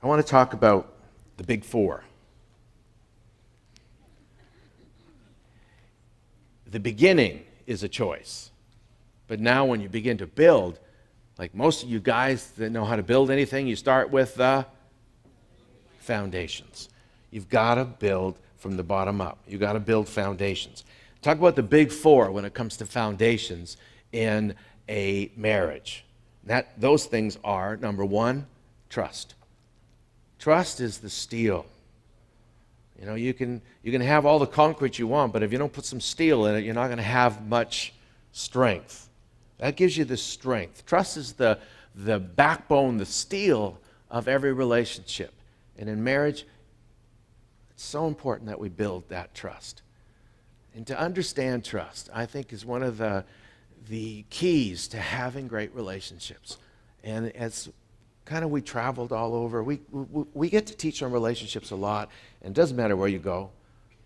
I want to talk about the big four. The beginning is a choice. But now when you begin to build, like most of you guys that know how to build anything, you start with the foundations. You've got to build from the bottom up. You've got to build foundations. Talk about the big four when it comes to foundations in a marriage. Those things are, number one, trust. Trust is the steel. You know, you can have all the concrete you want, but if you don't put some steel in it, you're not going to have much strength. That gives you the strength. Trust is the backbone, the steel of every relationship. And in marriage, it's so important that we build that trust. And to understand trust, I think, is one of the keys to having great relationships. And as kind of we traveled all over, we get to teach on relationships a lot, and it doesn't matter where you go,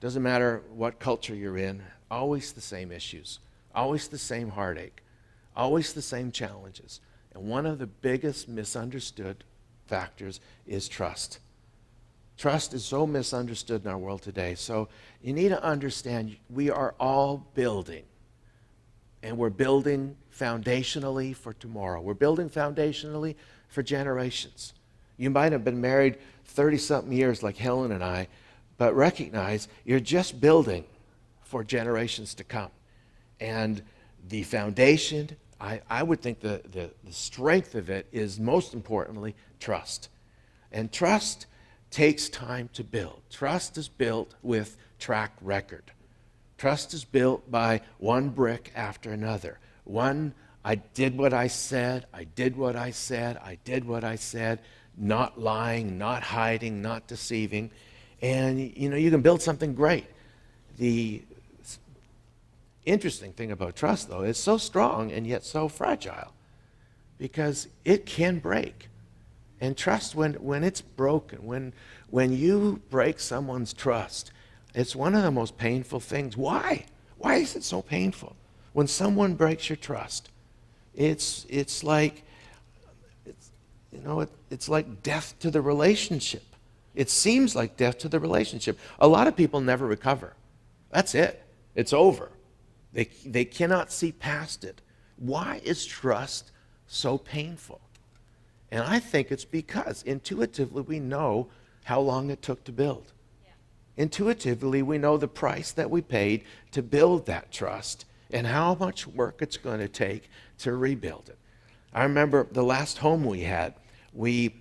doesn't matter what culture you're in, always the same issues, always the same heartache, always the same challenges. And one of the biggest misunderstood factors is trust. Trust is so misunderstood in our world today. So you need to understand we are all building. And we're building foundationally for tomorrow. We're building foundationally for generations. You might have been married 30-something years like Helen and I, but recognize you're just building for generations to come. And the foundation, I would think the strength of it is most importantly trust. And trust takes time to build. Trust is built with track record. Trust is built by one brick after another. One, I did what I said, I did what I said, I did what I said, not lying, not hiding, not deceiving. And you can build something great. The interesting thing about trust, though, is so strong and yet so fragile because it can break. And trust, when it's broken, when you break someone's trust, it's one of the most painful things. Why? Why is it so painful? When someone breaks your trust, it's like death to the relationship. It seems like death to the relationship. A lot of people never recover. That's it. It's over. They cannot see past it. Why is trust so painful? And I think it's because intuitively we know how long it took to build. Yeah. Intuitively we know the price that we paid to build that trust and how much work it's going to take to rebuild it. I remember the last home we had, we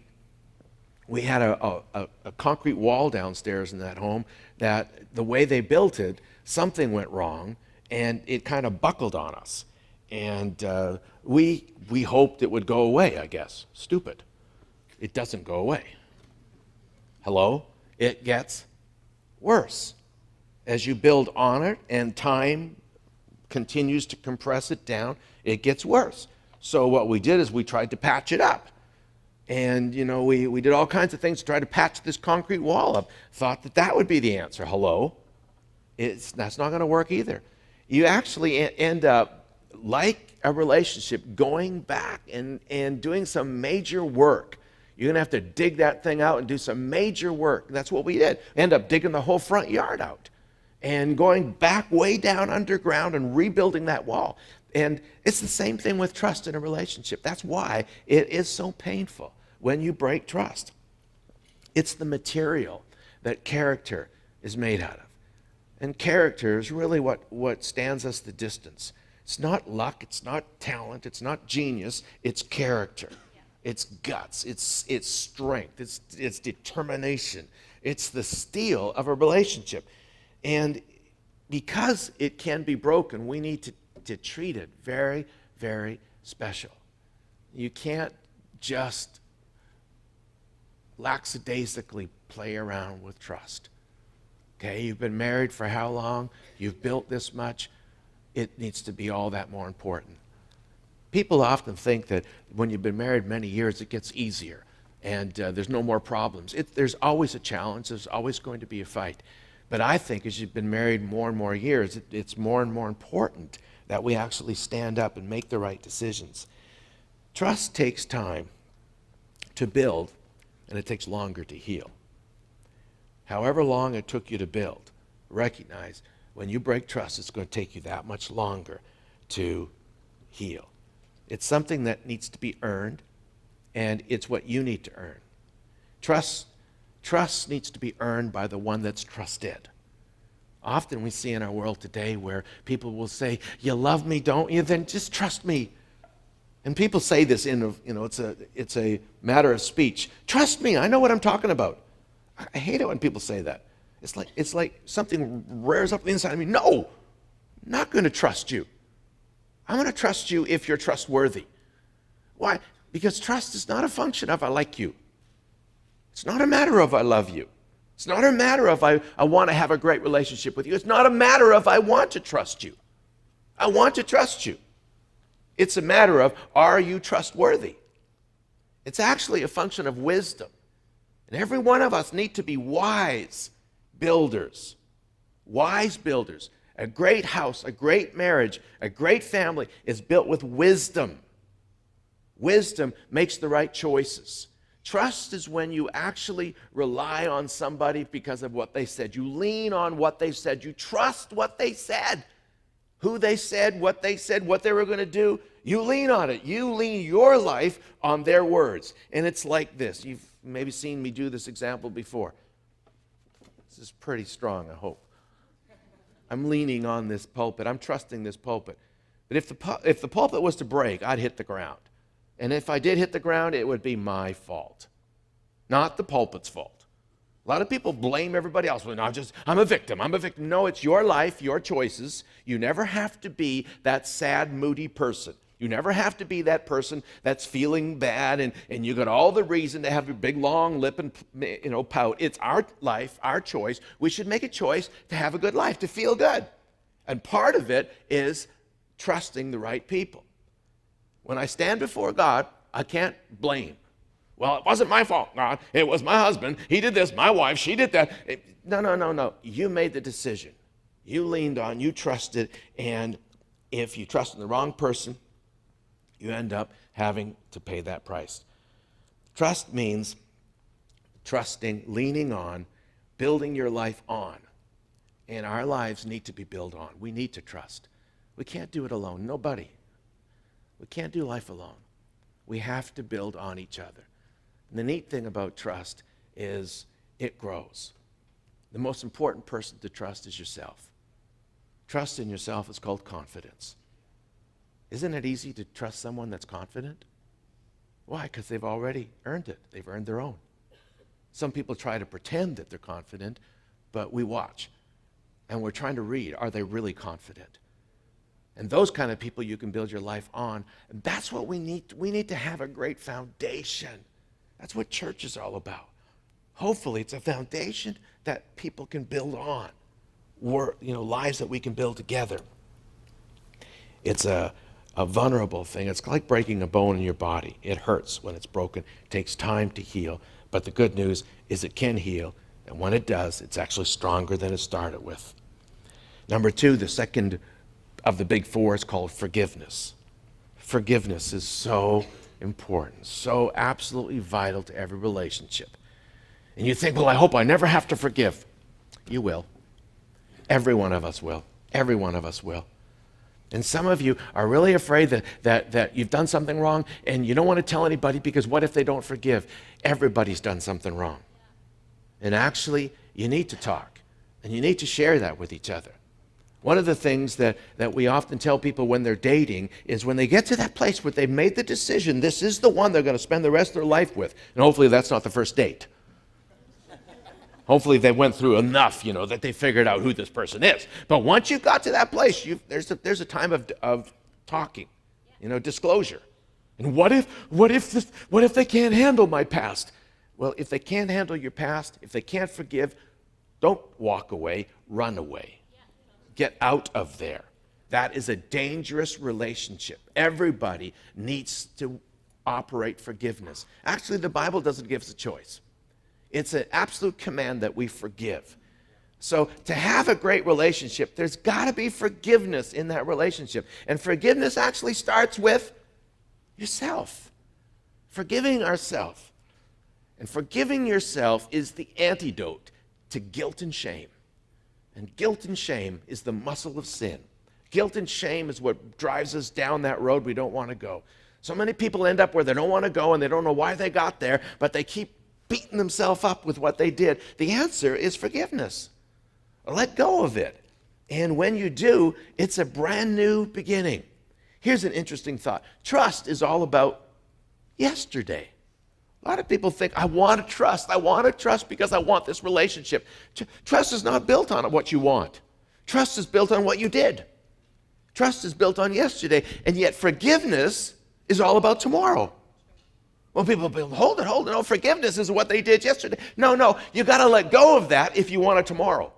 had a concrete wall downstairs in that home that the way they built it, something went wrong and it kind of buckled on us. And we hoped it would go away, I guess. Stupid. It doesn't go away. Hello? It gets worse. As you build on it and time continues to compress it down, it gets worse. So what we did is we tried to patch it up. And, we did all kinds of things to try to patch this concrete wall up. Thought that would be the answer. Hello? That's not going to work either. You actually end up, like a relationship, going back and doing some major work. You're going to have to dig that thing out and do some major work. That's what we did. End up digging the whole front yard out and going back way down underground and rebuilding that wall. And it's the same thing with trust in a relationship. That's why it is so painful when you break trust. It's the material that character is made out of. And character is really what stands us the distance. It's not luck, it's not talent, it's not genius, it's character. Yeah. It's guts, it's strength, it's determination. It's the steel of a relationship. And because it can be broken, we need to treat it very, very special. You can't just lackadaisically play around with trust. Okay, you've been married for how long? You've built this much. It needs to be all that more important. People often think that when you've been married many years, it gets easier and there's no more problems. There's always a challenge. There's always going to be a fight. But I think as you've been married more and more years, it's more and more important that we actually stand up and make the right decisions. Trust takes time to build, and it takes longer to heal. However long it took you to build, recognize when you break trust, it's going to take you that much longer to heal. It's something that needs to be earned, and it's what you need to earn. Trust needs to be earned by the one that's trusted. Often we see in our world today where people will say, "You love me, don't you? Then just trust me." And people say this it's a matter of speech. Trust me, I know what I'm talking about. I hate it when people say that. It's like something rears up the inside of me. No, I'm not going to trust you. I'm going to trust you if you're trustworthy. Why? Because trust is not a function of I like you. It's not a matter of I love you. It's not a matter of I want to have a great relationship with you. It's not a matter of I want to trust you. I want to trust you. It's a matter of are you trustworthy? It's actually a function of wisdom. And every one of us need to be wise builders. Wise builders. A great house, a great marriage, a great family is built with wisdom. Wisdom makes the right choices. Trust is when you actually rely on somebody because of what they said. You lean on what they said. You trust what they said. Who they said, what they were going to do. You lean on it. You lean your life on their words. And it's like this. You've maybe seen me do this example before. This is pretty strong, I hope. I'm leaning on this pulpit. I'm trusting this pulpit. But if the pulpit was to break, I'd hit the ground. And if I did hit the ground, it would be my fault, not the pulpit's fault. A lot of people blame everybody else. Well, no, I'm a victim. No, it's your life, your choices. You never have to be that sad, moody person. You never have to be that person that's feeling bad and you got all the reason to have a big, long lip and pout. It's our life, our choice. We should make a choice to have a good life, to feel good. And part of it is trusting the right people. When I stand before God, I can't blame. Well, it wasn't my fault, God. It was my husband. He did this. My wife, she did that. No. You made the decision. You leaned on, you trusted, and if you trust in the wrong person, you end up having to pay that price. Trust means trusting, leaning on, building your life on. And our lives need to be built on. We need to trust. We can't do it alone. Nobody. We can't do life alone. We have to build on each other. And the neat thing about trust is it grows. The most important person to trust is yourself. Trust in yourself is called confidence. Isn't it easy to trust someone that's confident? Why? Because they've already earned it. They've earned their own. Some people try to pretend that they're confident, but we watch. And we're trying to read, are they really confident? And those kind of people you can build your life on. And that's what we need. We need to have a great foundation. That's what church is all about. Hopefully it's a foundation that people can build on. Lives that we can build together. It's a vulnerable thing. It's like breaking a bone in your body. It hurts when it's broken. It takes time to heal. But the good news is it can heal. And when it does, it's actually stronger than it started with. Number 2, the second of the big 4 is called forgiveness. Forgiveness is so important, so absolutely vital to every relationship. And you think, well, I hope I never have to forgive. You will. Every one of us will. Every one of us will. And some of you are really afraid that you've done something wrong and you don't want to tell anybody because what if they don't forgive? Everybody's done something wrong. And actually, you need to talk and you need to share that with each other. One of the things that we often tell people when they're dating is when they get to that place where they've made the decision, this is the one they're going to spend the rest of their life with. And hopefully that's not the first date. Hopefully they went through enough, that they figured out who this person is. But once you got to that place, there's a time of talking, disclosure. And what if they can't handle my past? Well, if they can't handle your past, if they can't forgive, don't walk away, run away. Get out of there. That is a dangerous relationship. Everybody needs to operate forgiveness. Actually, the Bible doesn't give us a choice. It's an absolute command that we forgive. So to have a great relationship, there's got to be forgiveness in that relationship. And forgiveness actually starts with yourself. Forgiving ourselves. And forgiving yourself is the antidote to guilt and shame. And guilt and shame is the muscle of sin. Guilt and shame is what drives us down that road we don't want to go. So many people end up where they don't want to go and they don't know why they got there, but they keep beating themselves up with what they did. The answer is forgiveness. Let go of it. And when you do, it's a brand new beginning. Here's an interesting thought. Trust is all about yesterday. A lot of people think, I want to trust. I want to trust because I want this relationship. Trust is not built on what you want. Trust is built on what you did. Trust is built on yesterday. And yet forgiveness is all about tomorrow. Well, people hold it. No, forgiveness is what they did yesterday. No, you got to let go of that if you want a tomorrow.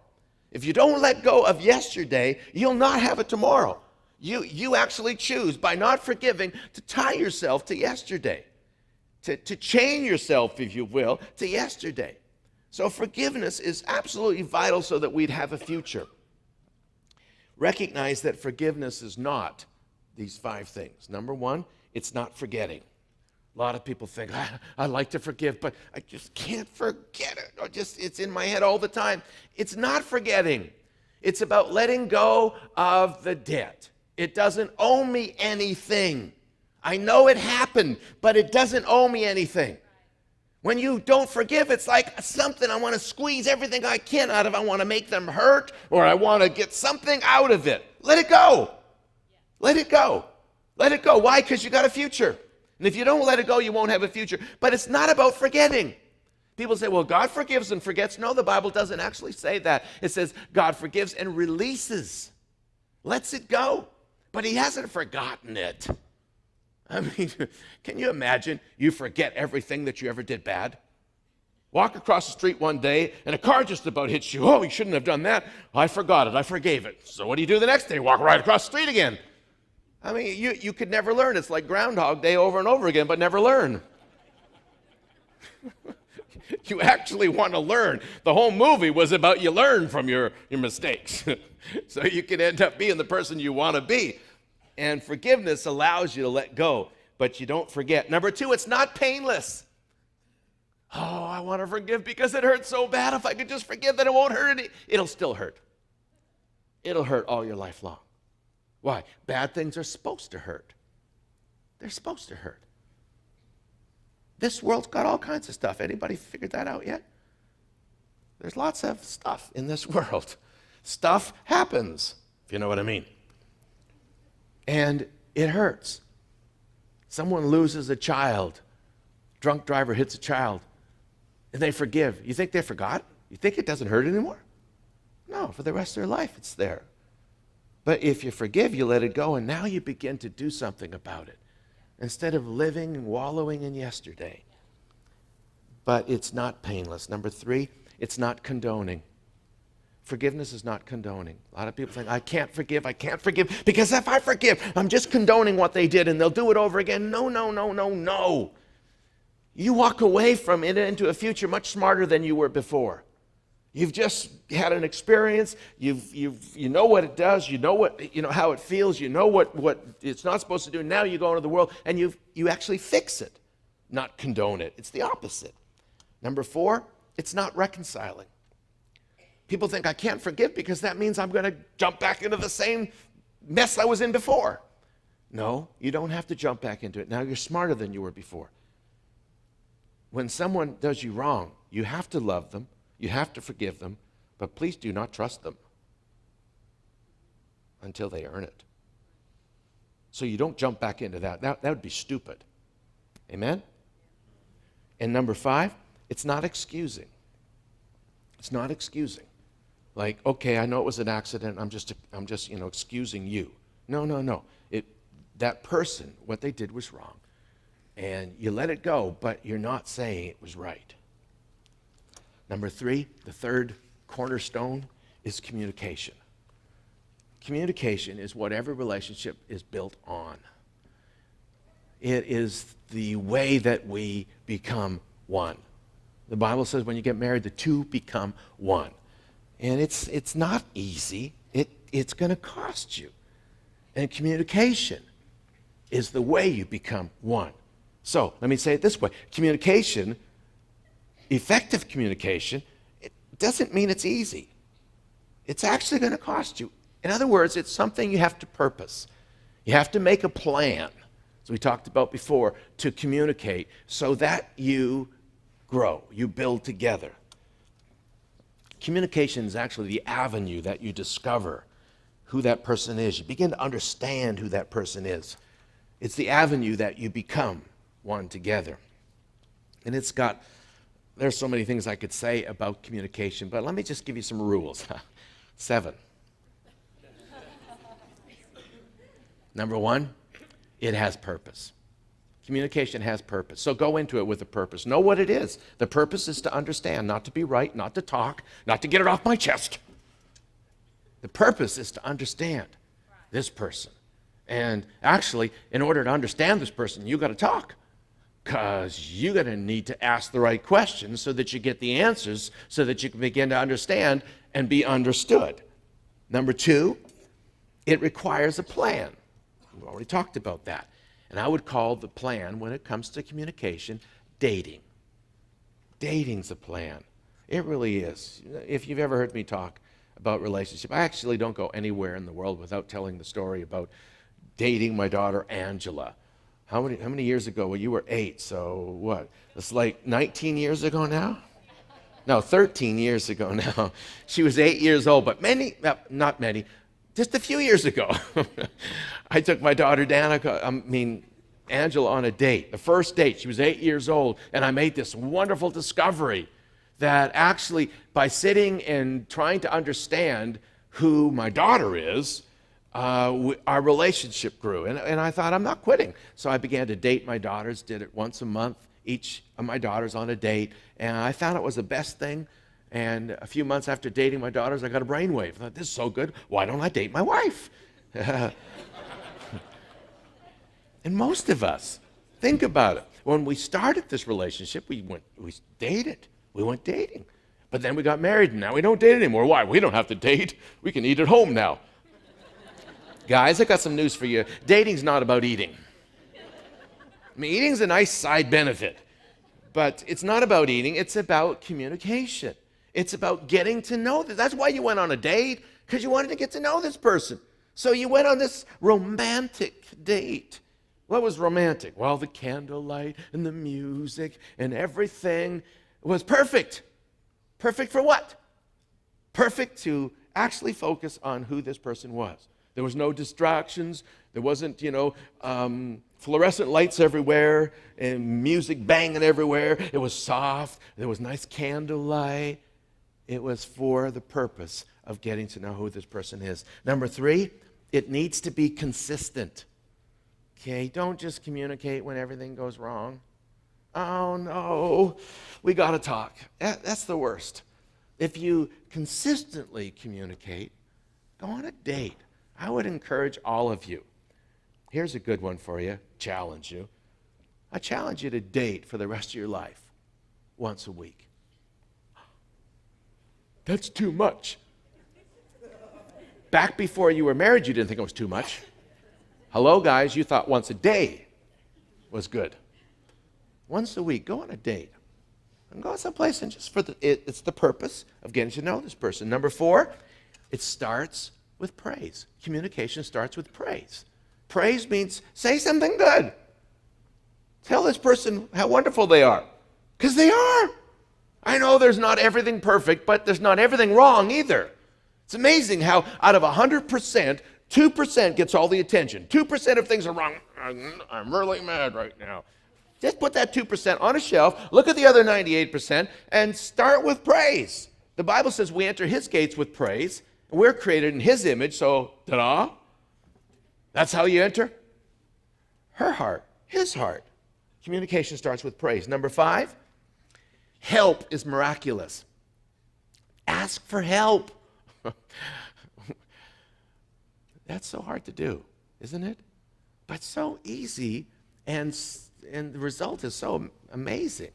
If you don't let go of yesterday, you'll not have a tomorrow. You actually choose, by not forgiving, to tie yourself to yesterday, to chain yourself, if you will, to yesterday. So forgiveness is absolutely vital so that we'd have a future. Recognize that forgiveness is not these 5 things. Number 1, it's not forgetting. A lot of people think, I like to forgive, but I just can't forget it. Or it's in my head all the time. It's not forgetting. It's about letting go of the debt. It doesn't owe me anything. I know it happened, but it doesn't owe me anything. When you don't forgive, it's like something I want to squeeze everything I can out of. I want to make them hurt, or I want to get something out of it. Let it go. Let it go. Let it go. Why? Because you got a future. And if you don't let it go, you won't have a future. But it's not about forgetting. People say, well, God forgives and forgets. No, the Bible doesn't actually say that. It says God forgives and releases, lets it go. But he hasn't forgotten it. I mean, can you imagine you forget everything that you ever did bad? Walk across the street one day and a car just about hits you. Oh, you shouldn't have done that. I forgot it. I forgave it. So what do you do the next day? Walk right across the street again. I mean, you could never learn. It's like Groundhog Day over and over again, but never learn. You actually want to learn. The whole movie was about you learn from your mistakes. So you can end up being the person you want to be. And forgiveness allows you to let go, but you don't forget. Number 2, it's not painless. Oh, I want to forgive because it hurts so bad. If I could just forgive, then it won't hurt any. It'll still hurt. It'll hurt all your life long. Why? Bad things are supposed to hurt. They're supposed to hurt. This world's got all kinds of stuff. Anybody figured that out yet? There's lots of stuff in this world. Stuff happens, if you know what I mean. And it hurts. Someone loses a child. Drunk driver hits a child. And they forgive. You think they forgot? You think it doesn't hurt anymore? No, for the rest of their life it's there. But if you forgive, you let it go, and now you begin to do something about it instead of living and wallowing in yesterday. But it's not painless. Number 3, it's not condoning. Forgiveness is not condoning. A lot of people think, I can't forgive, because if I forgive, I'm just condoning what they did, and they'll do it over again. No. You walk away from it into a future much smarter than you were before. You've just had an experience. You know what it does. You know how it feels. You know what it's not supposed to do. Now you go into the world and you actually fix it, not condone it. It's the opposite. Number 4, it's not reconciling. People think I can't forgive because that means I'm going to jump back into the same mess I was in before. No, you don't have to jump back into it. Now you're smarter than you were before. When someone does you wrong, you have to love them. You have to forgive them, but please do not trust them until they earn it. So you don't jump back into that. That would be stupid. Amen? And number 5, it's not excusing. It's not excusing. Like, okay, I know it was an accident. I'm just excusing you. No. That person, what they did was wrong. And you let it go, but you're not saying it was right. Number 3, the third cornerstone is communication. Communication is what every relationship is built on. It is the way that we become one. The Bible says when you get married, the two become one. And it's not easy. It's going to cost you. And communication is the way you become one. So let me say it this way. Communication effective communication, it doesn't mean it's easy. It's actually going to cost you. In other words, it's something you have to purpose. You have to make a plan, as we talked about before, to communicate so that you grow, you build together. Communication is actually the avenue that you discover who that person is. You begin to understand who that person is. It's the avenue that you become one together. And there's so many things I could say about communication, but let me just give you some rules. 7. Number 1, it has purpose. Communication has purpose. So go into it with a purpose. Know what it is. The purpose is to understand, not to be right, not to talk, not to get it off my chest. The purpose is to understand this person. And actually, in order to understand this person, you got to talk. Because you're going to need to ask the right questions so that you get the answers, so that you can begin to understand and be understood. Number 2, it requires a plan. We've already talked about that. And I would call the plan, when it comes to communication, dating. Dating's a plan. It really is. If you've ever heard me talk about relationship, I actually don't go anywhere in the world without telling the story about dating my daughter, Angela. How many years ago? Well, you were 8, so what? It's like 19 years ago now? No, 13 years ago now. She was 8 years old, but not many, just a few years ago, I took my daughter Angela on a date. The first date, she was 8 years old, and I made this wonderful discovery that actually by sitting and trying to understand who my daughter is, our relationship grew. And I thought, I'm not quitting. So I began to date my daughters, did it once a month, each of my daughters on a date. And I found it was the best thing. And a few months after dating my daughters, I got a brainwave. I thought, this is so good. Why don't I date my wife? And most of us, think about it. When we started this relationship, we dated. We went dating. But then we got married, and now we don't date anymore. Why? We don't have to date. We can eat at home now. Guys, I got some news for you. Dating's not about eating. I mean, eating's a nice side benefit, but it's not about eating. It's about communication. It's about getting to know this. That's why you went on a date, because you wanted to get to know this person. So you went on this romantic date. What was romantic? Well, the candlelight and the music and everything was perfect. Perfect for what? Perfect to actually focus on who this person was. There was no distractions. There wasn't, fluorescent lights everywhere and music banging everywhere. It was soft. There was nice candlelight. It was for the purpose of getting to know who this person is. Number 3, it needs to be consistent. Okay, don't just communicate when everything goes wrong. Oh, no, we got to talk. That's the worst. If you consistently communicate, go on a date. I would encourage all of you. Here's a good one for you, challenge you. I challenge you to date for the rest of your life, once a week. That's too much. Back before you were married, you didn't think it was too much. Hello, guys, you thought once a day was good. Once a week, go on a date. And go someplace and just it's the purpose of getting to know this person. Number 4, it starts with praise. Communication starts with praise. Praise means say something good. Tell this person how wonderful they are. Because they are. I know there's not everything perfect, but there's not everything wrong either. It's amazing how out of 100%, 2% gets all the attention. 2% of things are wrong. I'm really mad right now. Just put that 2% on a shelf, look at the other 98%, and start with praise. The Bible says we enter his gates with praise. We're created in his image, so ta-da. That's how you enter. Her heart, his heart. Communication starts with praise. Number 5, help is miraculous. Ask for help. That's so hard to do, isn't it? But so easy, and the result is so amazing.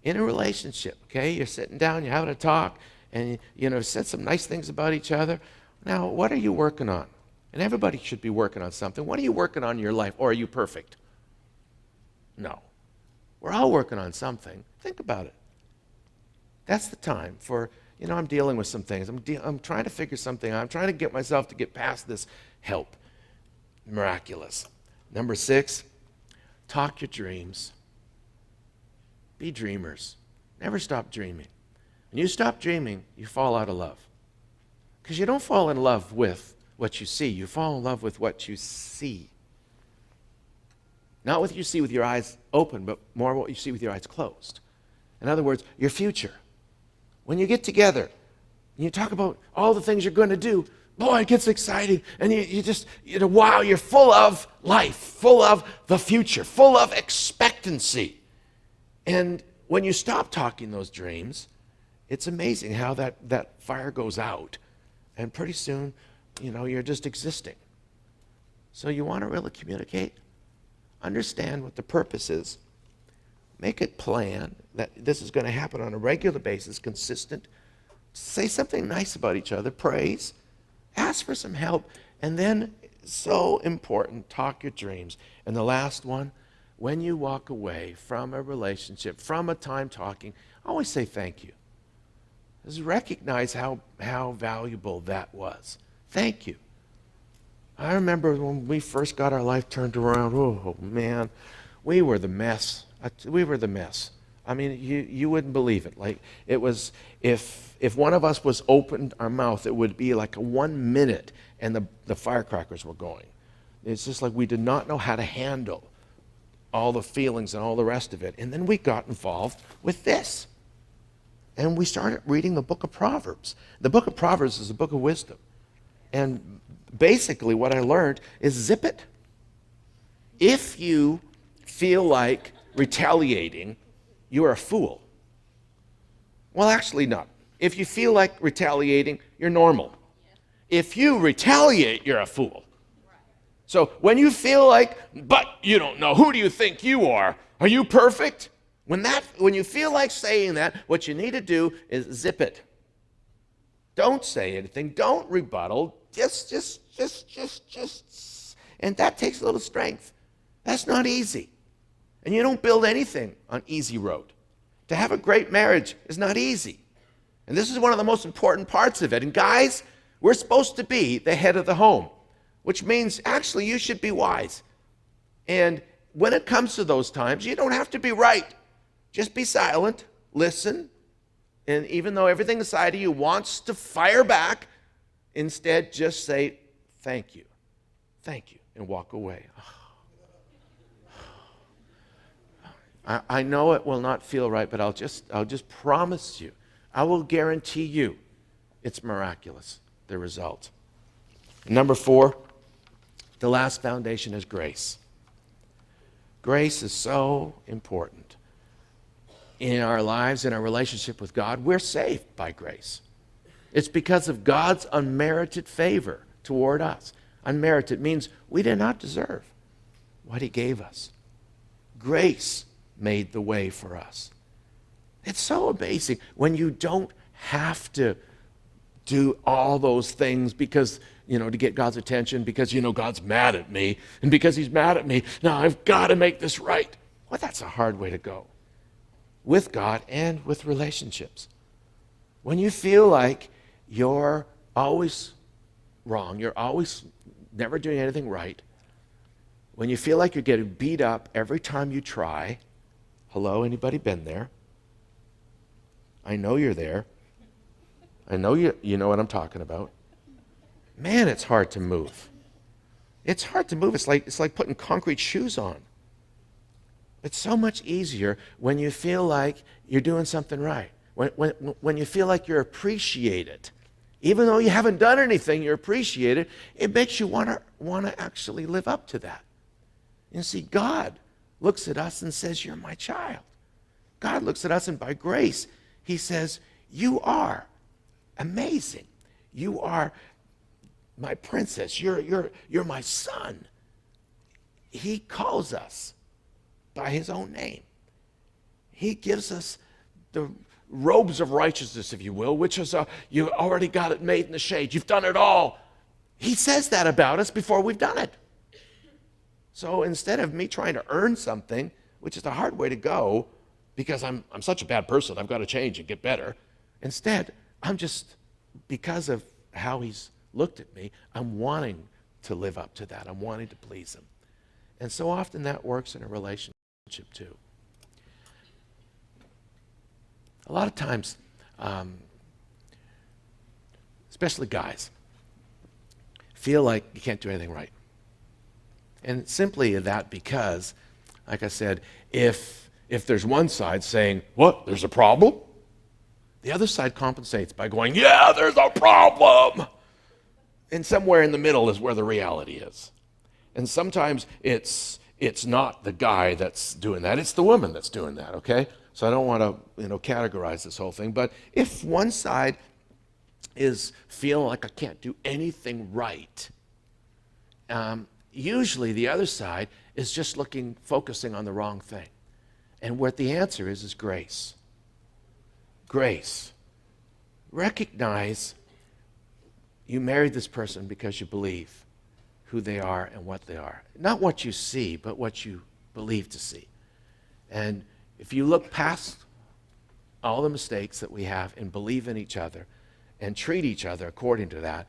In a relationship, okay, you're sitting down, you're having a talk, and said some nice things about each other. Now, what are you working on? And everybody should be working on something. What are you working on in your life? Or are you perfect? No. We're all working on something. Think about it. That's the time for, I'm dealing with some things. I'm trying to figure something out. I'm trying to get myself to get past this. Help. Miraculous. Number 6, talk your dreams. Be dreamers. Never stop dreaming. When you stop dreaming, you fall out of love. Because you don't fall in love with what you see. You fall in love with what you see. Not what you see with your eyes open, but more what you see with your eyes closed. In other words, your future. When you get together, and you talk about all the things you're going to do, boy, it gets exciting. And you just, wow, you're full of life, full of the future, full of expectancy. And when you stop talking those dreams, it's amazing how that fire goes out. And pretty soon, you're just existing. So you want to really communicate? Understand what the purpose is. Make it plan that this is going to happen on a regular basis, consistent. Say something nice about each other, praise, ask for some help, and then, so important, talk your dreams. And the last one, when you walk away from a relationship, from a time talking, always say thank you. Just recognize how valuable that was. Thank you. I remember when we first got our life turned around, oh man, we were the mess. We were the mess. I mean, you wouldn't believe it. Like, it was, if one of us was opened our mouth, it would be like a 1 minute and the firecrackers were going. It's just like we did not know how to handle all the feelings and all the rest of it. And then we got involved with this. And we started reading the book of Proverbs. The book of Proverbs is a book of wisdom. And basically what I learned is zip it. If you feel like retaliating, you are a fool. Well, actually not. If you feel like retaliating, you're normal. If you retaliate, you're a fool. So when you feel like, but you don't know, who do you think you are? Are you perfect? When you feel like saying that, what you need to do is zip it. Don't say anything. Don't rebuttal. Just. And that takes a little strength. That's not easy. And you don't build anything on easy road. To have a great marriage is not easy. And this is one of the most important parts of it. And guys, we're supposed to be the head of the home, which means actually you should be wise. And when it comes to those times, you don't have to be right. Just be silent, listen, and even though everything inside of you wants to fire back, instead just say, thank you, and walk away. I know it will not feel right, but I'll just promise you, I will guarantee you it's miraculous, the result. Number 4, the last foundation is grace. Grace is so important. In our lives, in our relationship with God, we're saved by grace. It's because of God's unmerited favor toward us. Unmerited means we did not deserve what he gave us. Grace made the way for us. It's so amazing when you don't have to do all those things because, to get God's attention, because, God's mad at me, and because he's mad at me, now I've got to make this right. Well, that's a hard way to go. With God and with relationships. When you feel like you're always wrong, you're always never doing anything right, when you feel like you're getting beat up every time you try, hello, anybody been there? I know you're there. I know you know what I'm talking about. Man, it's hard to move. It's hard to move. It's like putting concrete shoes on. It's so much easier when you feel like you're doing something right. When you feel like you're appreciated. Even though you haven't done anything, you're appreciated. It makes you want to actually live up to that. You see, God looks at us and says, you're my child. God looks at us and by grace, he says, you are amazing. You are my princess. You're my son. He calls us by his own name. He gives us the robes of righteousness, if you will, which is you already got it made in the shade. You've done it all. He says that about us before we've done it. So instead of me trying to earn something, which is the hard way to go, because I'm such a bad person, I've got to change and get better. Instead, I'm just, because of how he's looked at me, I'm wanting to live up to that. I'm wanting to please him. And so often that works in a relationship too. A lot of times, especially guys, feel like you can't do anything right. And simply that because, like I said, if there's one side saying, what, there's a problem? The other side compensates by going, yeah, there's a problem. And somewhere in the middle is where the reality is. And sometimes it's not the guy that's doing that, it's the woman that's doing that, okay? So I don't want to, categorize this whole thing, but if one side is feeling like I can't do anything right, usually the other side is just focusing on the wrong thing. And what the answer is grace. Grace. Recognize you married this person because you believe who they are and what they are. Not what you see, but what you believe to see. And if you look past all the mistakes that we have and believe in each other and treat each other according to that,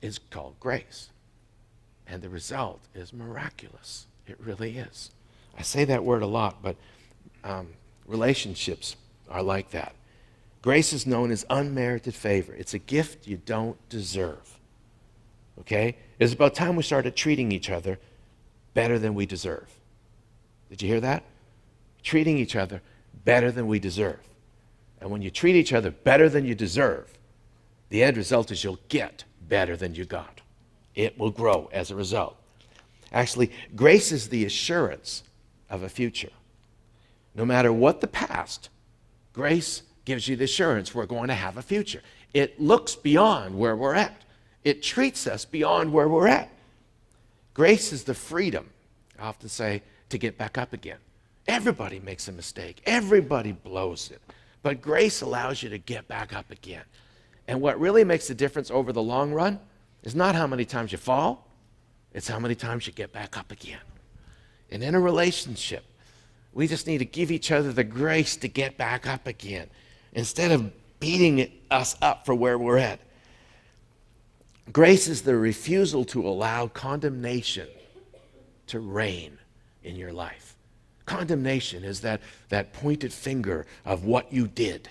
is called grace. And the result is miraculous. It really is. I say that word a lot, but relationships are like that. Grace is known as unmerited favor. It's a gift you don't deserve. Okay? It's about time we started treating each other better than we deserve. Did you hear that? Treating each other better than we deserve. And when you treat each other better than you deserve, the end result is you'll get better than you got. It will grow as a result. Actually, grace is the assurance of a future. No matter what the past, grace gives you the assurance we're going to have a future. It looks beyond where we're at. It treats us beyond where we're at. Grace is the freedom, I often say, to get back up again. Everybody makes a mistake. Everybody blows it. But grace allows you to get back up again. And what really makes the difference over the long run is not how many times you fall, it's how many times you get back up again. And in a relationship, we just need to give each other the grace to get back up again instead of beating us up for where we're at. Grace is the refusal to allow condemnation to reign in your life. Condemnation is that pointed finger of what you did.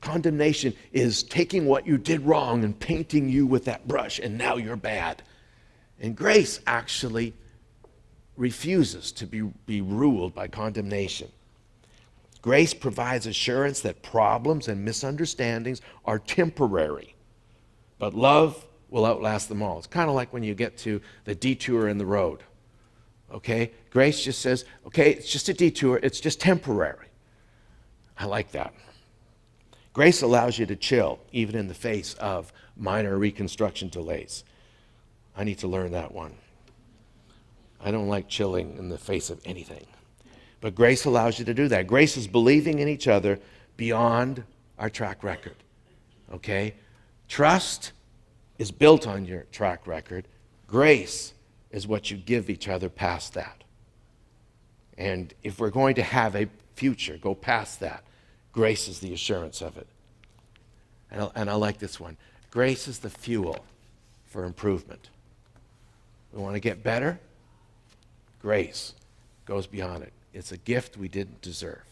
Condemnation is taking what you did wrong and painting you with that brush, and now you're bad. And grace actually refuses to be ruled by condemnation. Grace provides assurance that problems and misunderstandings are temporary, but love will outlast them all. It's kind of like when you get to the detour in the road. Okay? Grace just says, okay, it's just a detour, it's just temporary. I like that. Grace allows you to chill, even in the face of minor reconstruction delays. I need to learn that one. I don't like chilling in the face of anything. But grace allows you to do that. Grace is believing in each other beyond our track record. Okay? Trust is built on your track record. Grace is what you give each other past that. And if we're going to have a future, go past that. Grace is the assurance of it. And I like this one. Grace is the fuel for improvement. We want to get better? Grace goes beyond it. It's a gift we didn't deserve.